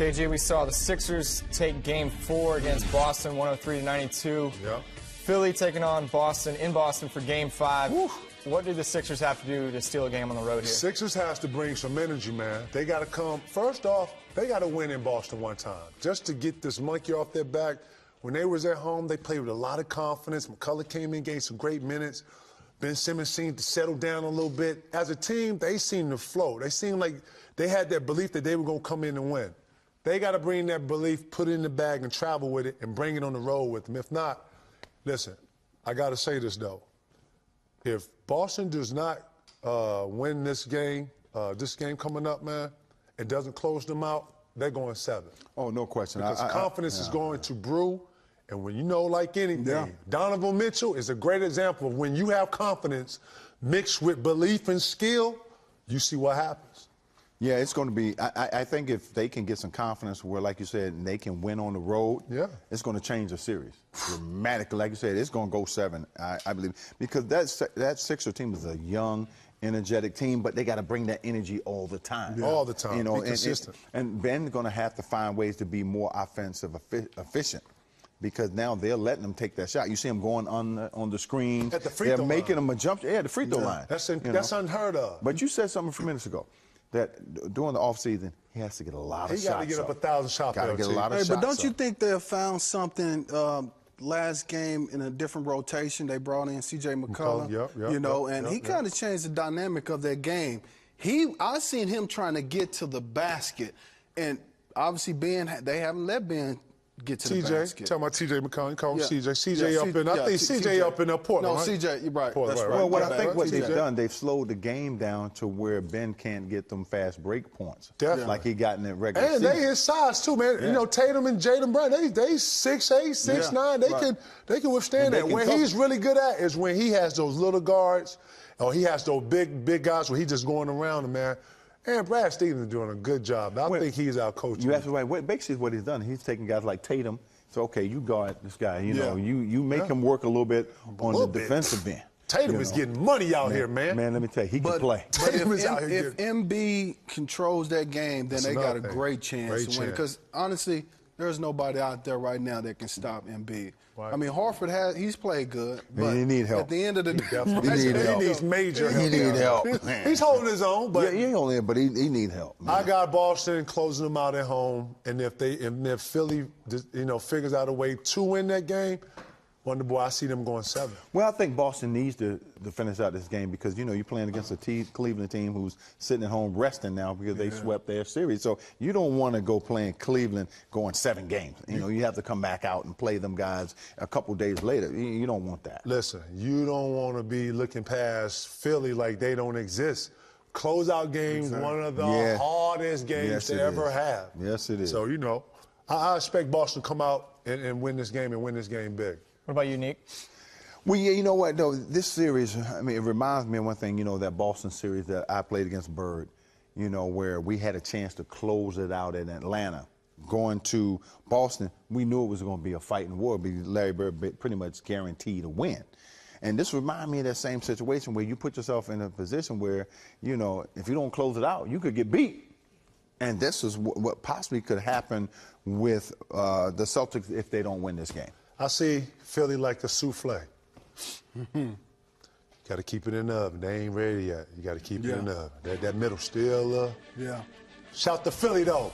KG, we saw the Sixers take Game 4 against Boston, 103-92. Yep. Philly taking on Boston in Boston for Game 5. Woo. What do the Sixers have to do to steal a game on the road here? Sixers has to bring some energy, man. They got to come. First off, they got to win in Boston one time just to get this monkey off their back. When they was at home, they played with a lot of confidence. McCullough came in, gave some great minutes. Ben Simmons seemed to settle down a little bit. As a team, they seemed to flow. They seemed like they had that belief that they were going to come in and win. They got to bring that belief, put it in the bag, and travel with it, and bring it on the road with them. If not, listen, I got to say this, though. If Boston does not win this game coming up, man, it doesn't close them out, they're going 7. Oh, no question. Because confidence is going to brew. And when you know, like anything, Donovan Mitchell is a great example of when you have confidence mixed with belief and skill, you see what happens. Yeah, it's going to be, I think if they can get some confidence where, like you said, they can win on the road, it's going to change the series dramatically. Like you said, it's going to go 7, I believe. Because that Sixer team is a young, energetic team, but they got to bring that energy all the time. Yeah. All the time, you know, be consistent. And Ben's going to have to find ways to be more offensive efficient. Because now they're letting them take that shot. You see them going on the screen. At the free throw line. They're making them a jump. Yeah, the free throw line. That's unheard of. But you said something a few minutes ago, that during the offseason, he has to get a lot of shots. He got to get up 1,000 shots. Got to get a lot of shots. But don't you think they have found something last game in a different rotation? They brought in C.J. McCollum, he kind of changed the dynamic of their game. I seen him trying to get to the basket, and obviously they haven't let Ben get to the basket. Talking about T.J. McCollum, call him C.J. C.J. up in, I think C.J. up in Portland. No, C.J., you're right. Portland, That's right. Well, what I think what they've done, they've slowed the game down to where Ben can't get them fast break points. Definitely. Like he got in that regular season. And they his size, too, man. Yeah. You know, Tatum and Jaylen Brown, they 6'8", 6'9". They can withstand that. Where he's really good at is when he has those little guards or he has those big guys where he's just going around them, man. And Brad Stevens is doing a good job. I think he's our coach. You absolutely right. Basically, what he's done, he's taking guys like Tatum. So, okay, you guard this guy. You know, you make him work a little bit on the defensive end. Tatum is getting money out here, man. Man, let me tell you, he can play. But if Embiid controls that game, then they got a great chance to win. Because, honestly, there's nobody out there right now that can stop Embiid. Right. I mean, Horford he's played good, but he need help. At the end of the day, he needs major help. He need help. He's holding his own, but he need help. Man. I got Boston closing them out at home, and if Philly, figures out a way to win that game, Wonder Boy, I see them going 7. Well, I think Boston needs to finish out this game because, you're playing against a Cleveland team who's sitting at home resting now because they swept their series. So you don't want to go playing Cleveland going 7 games. You have to come back out and play them guys a couple days later. You don't want that. Listen, you don't want to be looking past Philly like they don't exist. Closeout games, one of the hardest games to ever have. Yes, it is. So, I expect Boston to come out and win this game and win this game big. What about you, Nick? Well, yeah, you know what, though, this series, it reminds me of one thing, that Boston series that I played against Bird, where we had a chance to close it out in Atlanta. Going to Boston, we knew it was going to be a fighting war, but Larry Bird pretty much guaranteed to win. And this reminds me of that same situation where you put yourself in a position where, if you don't close it out, you could get beat. And this is what possibly could happen with the Celtics if they don't win this game. I see Philly like a souffle. Got to keep it in the oven. They ain't ready yet. You got to keep it in the oven. That middle still. Shout to Philly, though.